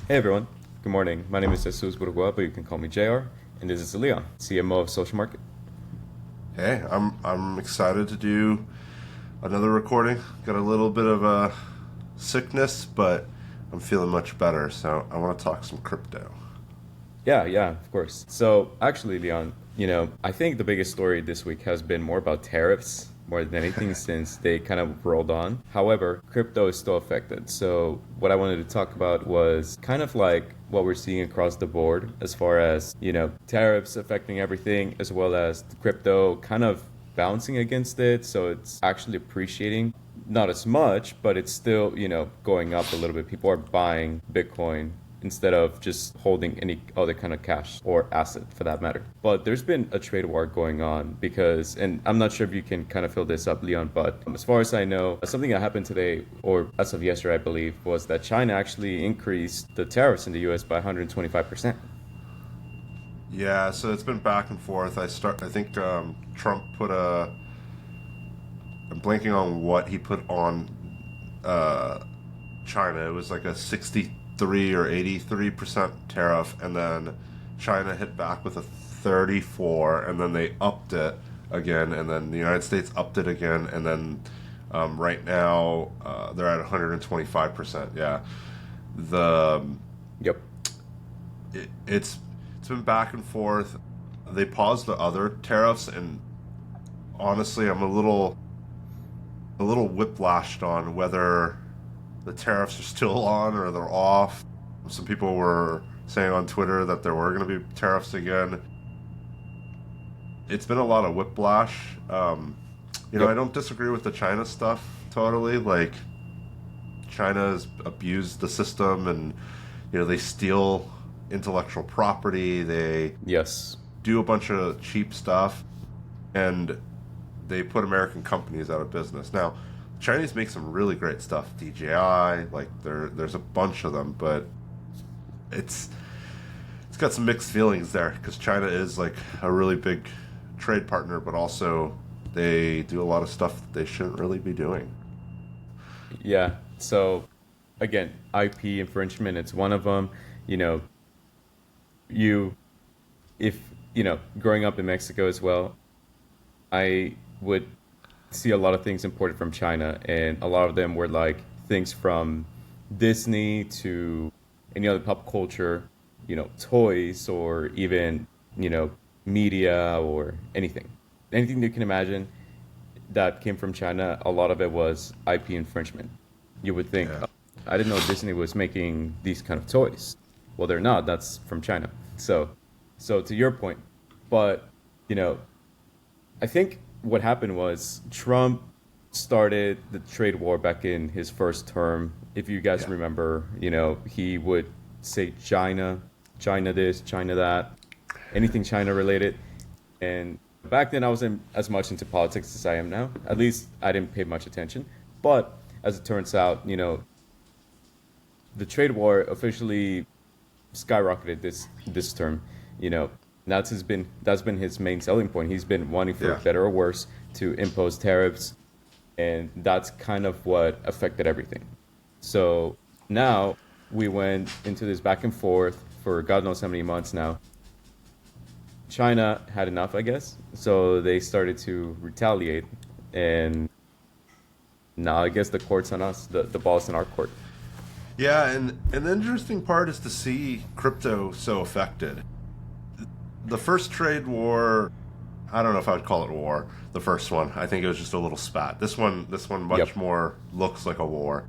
Hey everyone, good morning. My name is Jesus Burgoa, but you can call me JR, and this is Leon, CMO of Social Market. Hey, I'm excited to do another recording. Got a little bit of a sickness, but I'm feeling much better. So I want to talk some crypto. Yeah, of course. So actually, Leon, I think the biggest story this week has been more about tariffs more than anything since they kind of rolled on. However, crypto is still affected. So what I wanted to talk about was kind of like what we're seeing across the board as far as, tariffs affecting everything as well as the crypto kind of bouncing against it. So it's actually appreciating. Not as much, but it's still, going up a little bit. People are buying Bitcoin instead of just holding any other kind of cash or asset for that matter. But there's been a trade war going on because, and I'm not sure if you can kind of fill this up, Leon, but as far as I know, something that happened today, or as of yesterday, I believe, was that China actually increased the tariffs in the US by 125%. Yeah, so it's been back and forth. I think Trump put a. I'm blanking on what he put on uh, China. It was like a 63 or 83% tariff, and then China hit back with a 34, and then they upped it again, and then the United States upped it again, and then right now they're at 125%. Yeah, the Yep. it's been back and forth. They paused the other tariffs, and honestly, I'm a little whiplashed on whether the tariffs are still on or they're off. Some people were saying on Twitter that there were going to be tariffs again. It's been a lot of whiplash. I Yep. don't disagree with the China stuff totally. Like, China has abused the system, and they steal intellectual property. They Yes. do a bunch of cheap stuff, and they put American companies out of business. Now, Chinese make some really great stuff. DJI, like there's a bunch of them, but it's it's got some mixed feelings there because China is like a really big trade partner, but also they do a lot of stuff that they shouldn't really be doing. Yeah. So again, IP infringement, it's one of them. You know, you if growing up in Mexico as well, I would see a lot of things imported from China, and a lot of them were like things from Disney to any other pop culture, toys, or even you know media or anything you can imagine that came from China. A lot of it was IP infringement. You would think, Yeah. oh, I didn't know Disney was making these kind of toys. Well, they're not. That's from China. So to your point, but you know, I think what happened was Trump started the trade war back in his first term. If you guys Yeah. remember, he would say China, China this, China that, anything China related. And back then I wasn't as much into politics as I am now. At least I didn't pay much attention. But as it turns out, the trade war officially skyrocketed this term. You know, that's been his main selling point. He's been wanting for Yeah. better or worse to impose tariffs, and that's kind of what affected everything. So now we went into this back and forth for God knows how many months now. China had enough, I guess, so they started to retaliate, and now I guess the court's on us. The ball's in our court. Yeah, and the interesting part is to see crypto so affected. The first trade war, I don't know if I would call it a war. The first one, I think it was just a little spat. This one Yep, much more looks like a war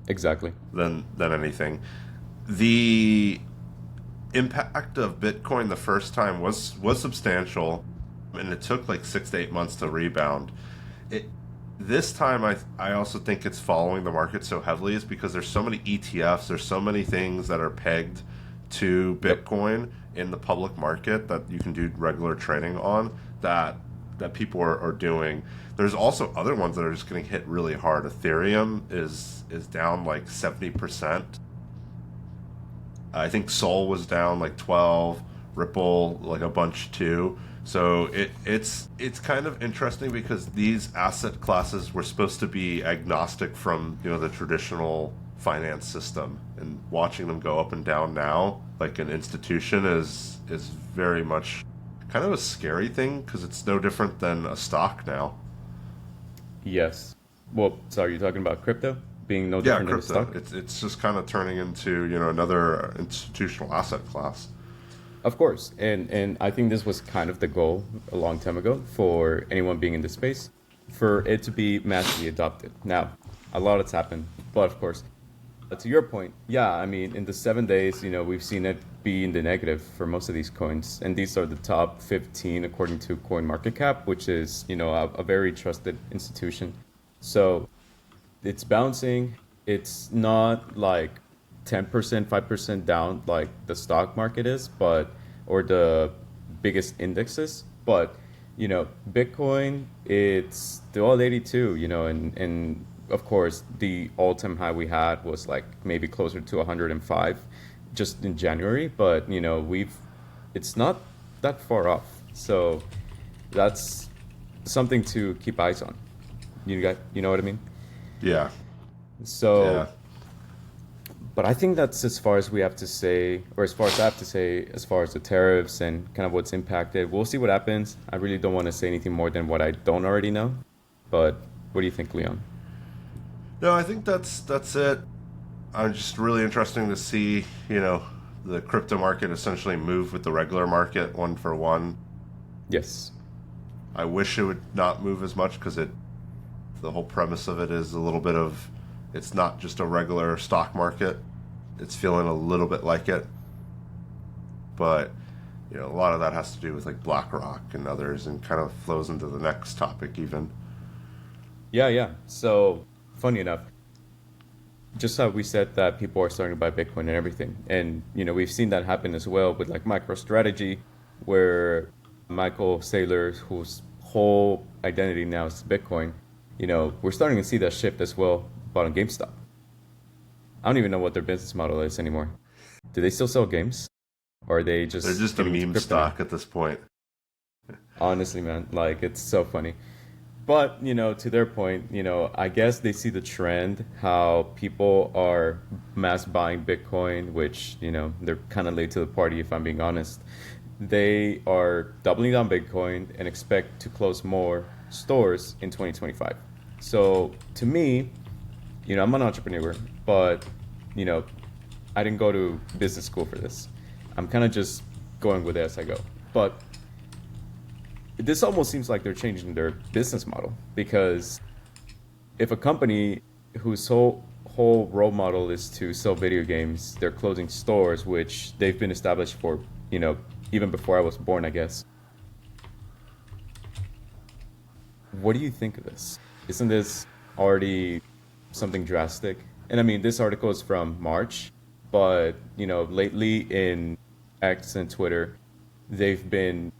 exactly. than anything. The impact of Bitcoin the first time was substantial, and it took like 6 to 8 months to rebound. It This time I also think it's following the market so heavily is because there's so many ETFs, there's so many things that are pegged to Yep. Bitcoin in the public market that you can do regular trading on that people are doing. There's also other ones that are just getting hit really hard. Ethereum is down like 70%. I think Sol was down like 12, Ripple like a bunch too. So it's kind of interesting because these asset classes were supposed to be agnostic from the traditional finance system, and watching them go up and down now, like an institution, is very much kind of a scary thing because it's no different than a stock now. Yes. Well, sorry, you're talking about crypto being no Yeah, different than a crypto. stock? It's just kind of turning into another institutional asset class. Of course. And I think this was kind of the goal a long time ago for anyone being in this space, for it to be massively adopted. Now, a lot has happened, but of course, to your point, yeah, I mean, in the 7 days, we've seen it be in the negative for most of these coins. And these are the top 15 according to CoinMarketCap, which is, a very trusted institution. So it's bouncing. It's not like 10%, 5% down like the stock market is, or the biggest indexes. But, Bitcoin, it's still at 82, and of course, the all-time high we had was like maybe closer to 105 just in January, but it's not that far off. So that's something to keep eyes on. You know what I mean? Yeah. So, Yeah. but I think that's as far as we have to say, or as far as I have to say, as far as the tariffs and kind of what's impacted. We'll see what happens. I really don't want to say anything more than what I don't already know. But what do you think, Leon? No, I think that's it. I'm just really interesting to see, the crypto market essentially move with the regular market one for one. Yes. I wish it would not move as much because the whole premise of it is a little bit of, it's not just a regular stock market. It's feeling a little bit like it. But, a lot of that has to do with like BlackRock and others, and kind of flows into the next topic even. Yeah. So, funny enough, just how we said that people are starting to buy Bitcoin and everything. And, we've seen that happen as well with like MicroStrategy, where Michael Saylor, whose whole identity now is Bitcoin, we're starting to see that shift as well, bought on GameStop. I don't even know what their business model is anymore. Do they still sell games? Or are they just... They're just a getting into meme crypto stock now? at this point. Honestly, man, like it's so funny. But, to their point, I guess they see the trend, how people are mass buying Bitcoin, which, they're kind of late to the party, if I'm being honest. They are doubling down Bitcoin and expect to close more stores in 2025. So to me, I'm an entrepreneur, but, I didn't go to business school for this. I'm kind of just going with it as I go. But this almost seems like they're changing their business model, because if a company whose whole role model is to sell video games, they're closing stores, which they've been established for, even before I was born, I guess. What do you think of this? Isn't this already something drastic? And I mean, this article is from March, but, lately in X and Twitter, they've been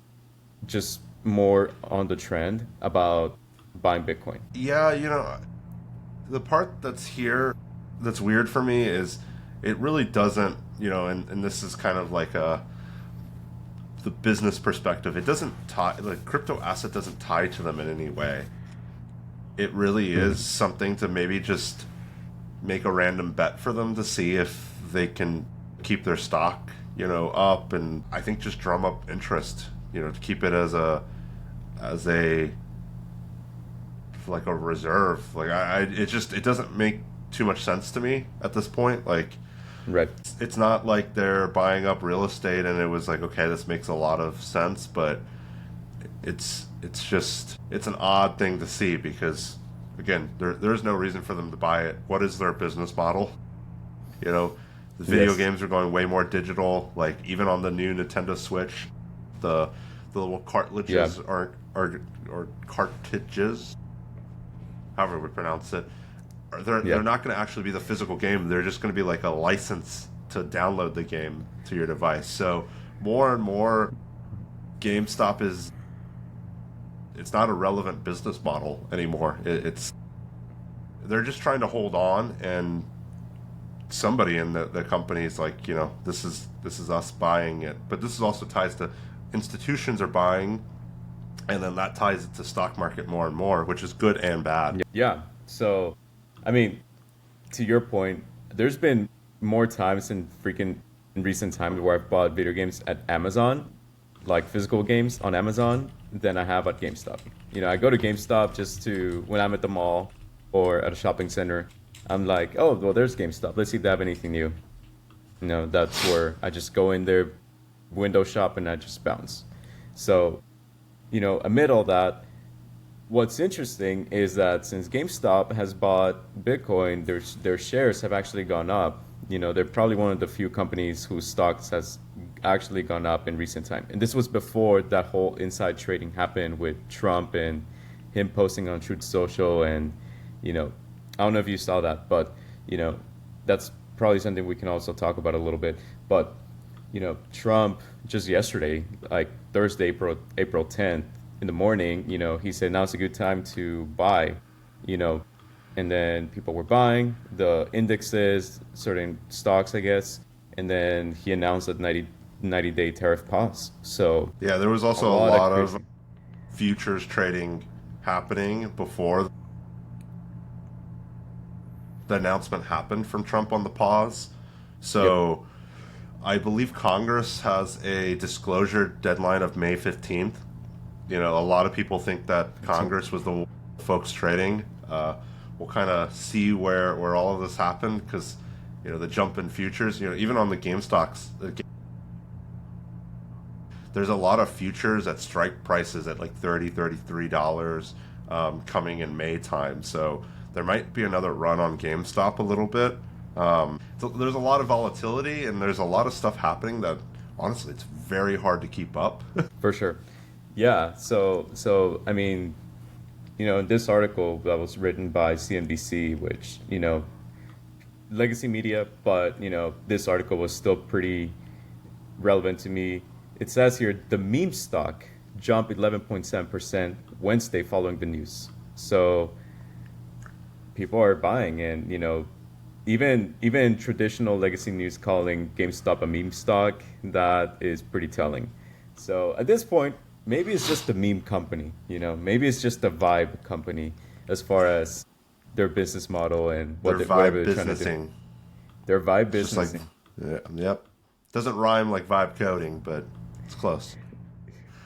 just more on the trend about buying Bitcoin. Yeah, the part that's weird for me is it really doesn't, and this is kind of like the business perspective. It doesn't tie, the crypto asset doesn't tie to them in any way. It really is something to maybe just make a random bet for them to see if they can keep their stock, up, and I think just drum up interest, to keep it as a like a reserve. Like it doesn't make too much sense to me at this point. Like, Right. it's not like they're buying up real estate and it was like, okay, this makes a lot of sense, but it's an odd thing to see because, again, there's no reason for them to buy it. What is their business model? The video Yes. games are going way more digital. Like, even on the new Nintendo Switch, the little cartridges Yeah. or cartridges, however we pronounce it, Yeah. they're not going to actually be the physical game. They're just going to be like a license to download the game to your device. So more and more, GameStop it's not a relevant business model anymore. They're just trying to hold on, and somebody in the company is like, this is us buying it. But this is also ties to institutions are buying, and then that ties it to stock market more and more, which is good and bad. Yeah. So, I mean, to your point, there's been more times in recent times where I've bought video games at Amazon, like physical games on Amazon, than I have at GameStop. I go to GameStop just to when I'm at the mall or at a shopping center. I'm like, oh, well, there's GameStop. Let's see if they have anything new. That's where I just go in there, window shop, and I just bounce. So, amid all that, what's interesting is that since GameStop has bought Bitcoin, their shares have actually gone up. They're probably one of the few companies whose stocks has actually gone up in recent time. And this was before that whole inside trading happened with Trump and him posting on Truth Social. And, I don't know if you saw that, but, that's probably something we can also talk about a little bit. But, Trump just yesterday, like Thursday, April 10th in the morning, he said now's a good time to buy, and then people were buying the indexes, certain stocks, I guess. And then he announced that 90-day tariff pause. So yeah, there was also a lot of futures trading happening before the announcement happened from Trump on the pause. So yep. I believe Congress has a disclosure deadline of May 15th. A lot of people think that Congress was the folks trading. We'll kind of see where all of this happened because, the jump in futures, even on the GameStops, there's a lot of futures at strike prices at like $30, $33 coming in May time. So there might be another run on GameStop a little bit. So there's a lot of volatility and there's a lot of stuff happening that honestly it's very hard to keep up. For sure. Yeah. So I mean, in this article that was written by CNBC, which, legacy media, but, this article was still pretty relevant to me. It says here, the meme stock jumped 11.7% Wednesday following the news. So people are buying and, even traditional legacy news calling GameStop a meme stock, that is pretty telling. So at this point, maybe it's just a meme company, maybe it's just a vibe company as far as their business model and what they're trying to do. Their vibe businessing. Yep. Doesn't rhyme like vibe coding, but it's close.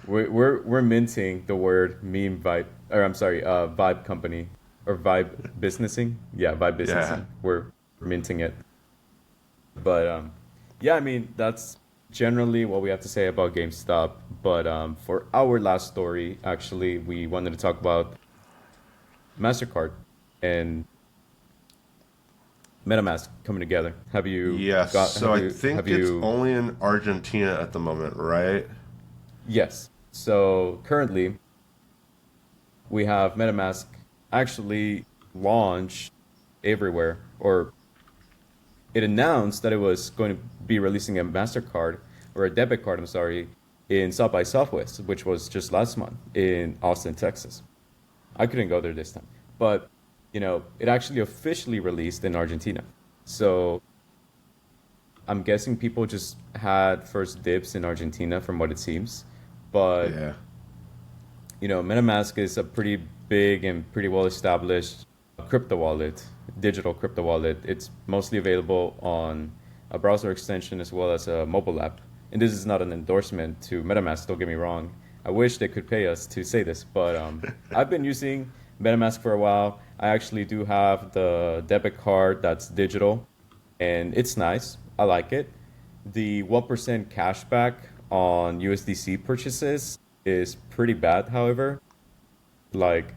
We're minting the word meme vibe, or I'm sorry, vibe company or vibe businessing. Yeah, vibe businessing. Yeah. We're minting it. But yeah, I mean that's generally what we have to say about GameStop. But for our last story, actually, we wanted to talk about MasterCard and MetaMask coming together. Have you? Yes. I think it's only in Argentina at the moment, right? Yes. So currently, we have MetaMask actually launched everywhere, or it announced that it was going to be releasing a MasterCard or a debit card, I'm sorry, in South by Southwest, which was just last month in Austin, Texas. I couldn't go there this time, but it actually officially released in Argentina. So I'm guessing people just had first dibs in Argentina from what it seems. But, yeah. MetaMask is a pretty big and pretty well-established crypto wallet, digital crypto wallet. It's mostly available on a browser extension as well as a mobile app. And this is not an endorsement to MetaMask, don't get me wrong. I wish they could pay us to say this, but I've been using MetaMask for a while. I actually do have the debit card that's digital, and it's nice. I like it. The 1% cashback on USDC purchases is pretty bad, however. Like,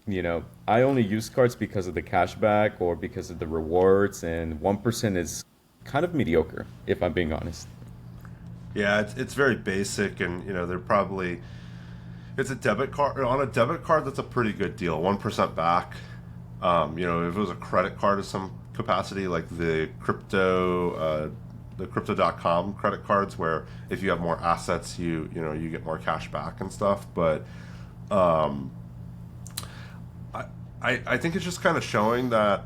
I only use cards because of the cashback or because of the rewards, and 1% is kind of mediocre, if I'm being honest. Yeah, it's very basic, and they're probably it's a debit card. On a debit card, that's a pretty good deal. 1% back. If it was a credit card of some capacity, like the crypto.com credit cards, where if you have more assets, you get more cash back and stuff. But I think it's just kind of showing that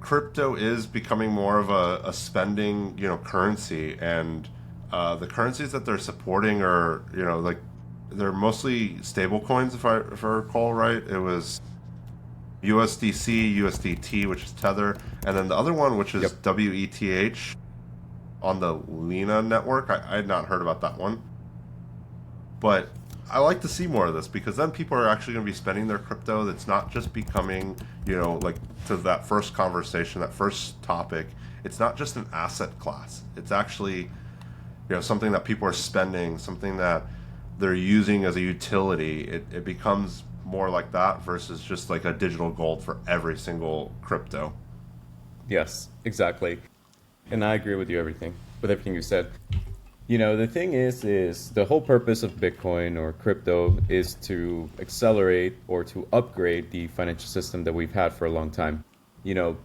crypto is becoming more of a spending currency, and the currencies that they're supporting are they're mostly stable coins, if I recall right. It was USDC, USDT, which is Tether, and then the other one, which is Yep. WETH on the Lena network. I had not heard about that one, but I like to see more of this because then people are actually going to be spending their crypto. That's not just becoming, like to that first conversation, that first topic. It's not just an asset class. It's actually, something that people are spending, something that they're using as a utility. It becomes more like that versus just like a digital gold for every single crypto. Yes, exactly. And I agree with everything you said. The thing is the whole purpose of Bitcoin or crypto is to accelerate or to upgrade the financial system that we've had for a long time.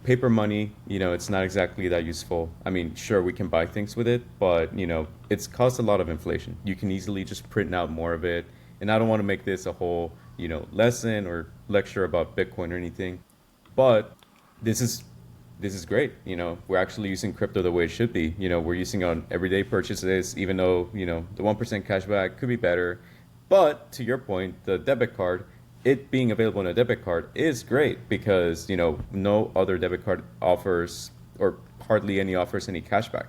Paper money, it's not exactly that useful. I mean, sure, we can buy things with it, but, it's caused a lot of inflation. You can easily just print out more of it. And I don't want to make this a whole, lesson or lecture about Bitcoin or anything, but this is this is great. We're actually using crypto the way it should be. We're using it on everyday purchases, even though, the 1% cashback could be better. But to your point, the debit card, it being available on a debit card is great because, no other debit card offers or hardly any offers any cashback.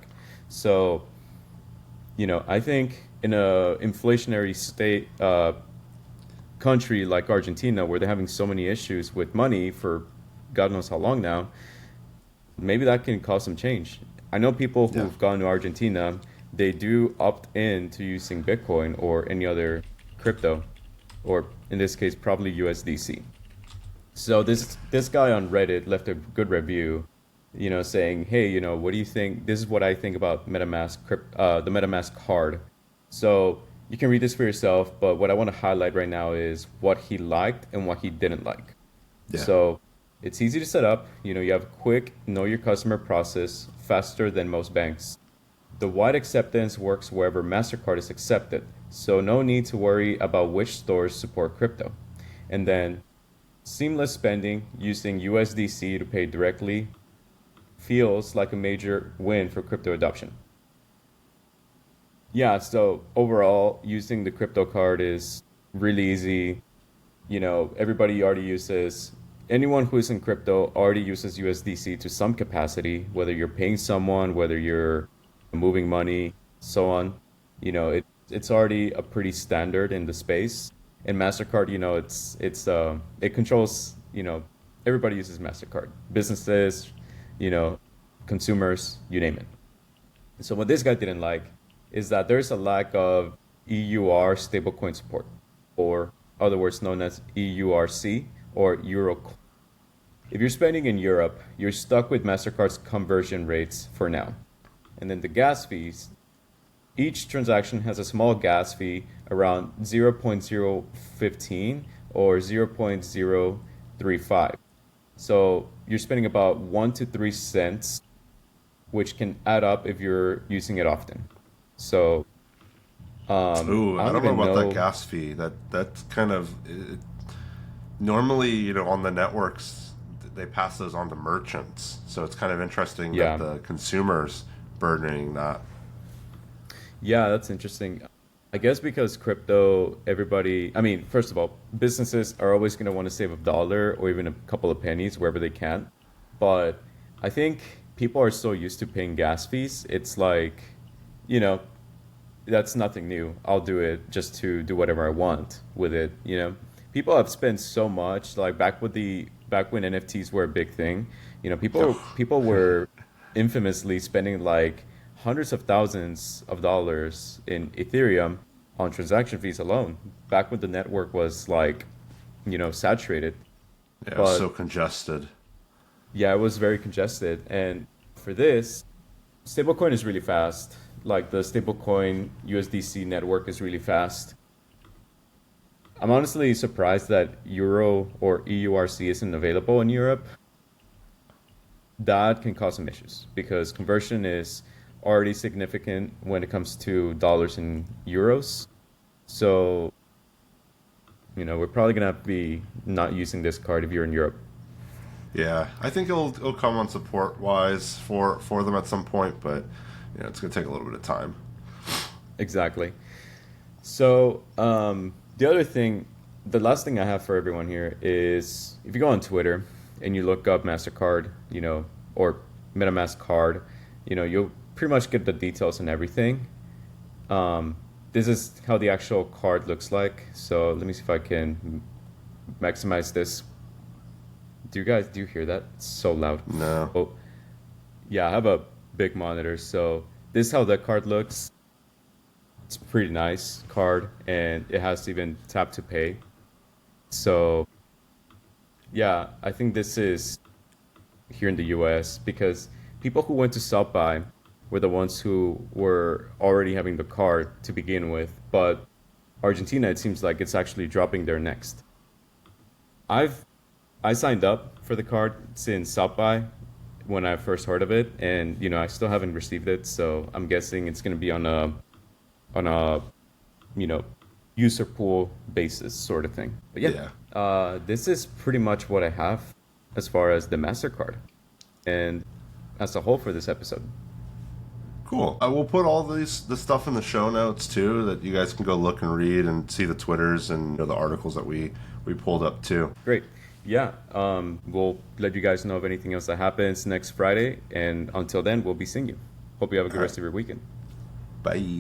So, I think in a inflationary state, country like Argentina, where they're having so many issues with money for God knows how long now, maybe that can cause some change. I know people Yeah. who've gone to Argentina, they do opt in to using Bitcoin or any other crypto, or in this case, probably USDC. So this guy on Reddit left a good review, saying, hey, what do you think? This is what I think about the MetaMask card. So you can read this for yourself, but what I want to highlight right now is what he liked and what he didn't like. Yeah. So it's easy to set up. You have a quick know your customer process, faster than most banks. The wide acceptance works wherever MasterCard is accepted, so no need to worry about which stores support crypto. And then seamless spending using USDC to pay directly feels like a major win for crypto adoption. Yeah, so overall, using the crypto card is really easy. Everybody already uses, anyone who is in crypto already uses USDC to some capacity, whether you're paying someone, whether you're moving money, so on. It's already a pretty standard in the space. And MasterCard, it controls, everybody uses MasterCard. Businesses, you know, consumers, you name it. So what this guy didn't like is that there's a lack of EUR stablecoin support, or other words known as EURC or Euro. If you're spending in Europe, you're stuck with MasterCard's conversion rates for now. And then the gas fees, each transaction has a small gas fee around 0.015 or 0.035. So you're spending about 1 to 3 cents, which can add up if you're using it often. So Ooh, I I don't don't know even about that know. gas fee. That's kind of normally, on the networks they pass those on to merchants. So it's kind of interesting that Yeah, the consumers burdening that. yeah, that's interesting. I guess because crypto, everybody, I mean, first of all, businesses are always going to want to save a dollar or even a couple of pennies wherever they can. But I think people are so used to paying gas fees. It's like, you know, that's nothing new. I'll do it just to do whatever I want with it. People have spent so much, like back when NFTs were a big thing, people were infamously spending like hundreds of thousands of dollars in Ethereum on transaction fees alone, back when the network was like, saturated. Yeah, so But congested. yeah, it was very congested. And for this, stablecoin is really fast. Like the stablecoin USDC network is really fast. I'm honestly surprised that Euro or EURC isn't available in Europe. That can cause some issues because conversion is already significant when it comes to dollars and euros. So, we're probably gonna have to be not using this card if you're in Europe. Yeah, I think it'll come on support wise for them at some point, but it's gonna take a little bit of time. Exactly. So, the other thing the last thing I have for everyone here is if you go on Twitter and you look up MasterCard, or MetaMask card, you'll pretty much get the details and everything. This is how the actual card looks like. So let me see if I can maximize this. Do you hear that? It's so loud. No. Oh, yeah, I have a big monitor. So this is how the card looks. It's a pretty nice card, and it has even tap to pay. So yeah, I think this is here in the US because people who went to South by were the ones who were already having the card to begin with. But Argentina, it seems like it's actually dropping there next. I signed up for the card since South by when I first heard of it, and I still haven't received it. So I'm guessing it's going to be on a user pool basis sort of thing. But this is pretty much what I have as far as the MasterCard and as a whole for this episode. Cool. I will put all the stuff in the show notes too, that you guys can go look and read and see the Twitters and the articles that we pulled up too. Great. Yeah. We'll let you guys know if anything else that happens next Friday. And until then, we'll be seeing you. Hope you have a good rest of your weekend. Bye.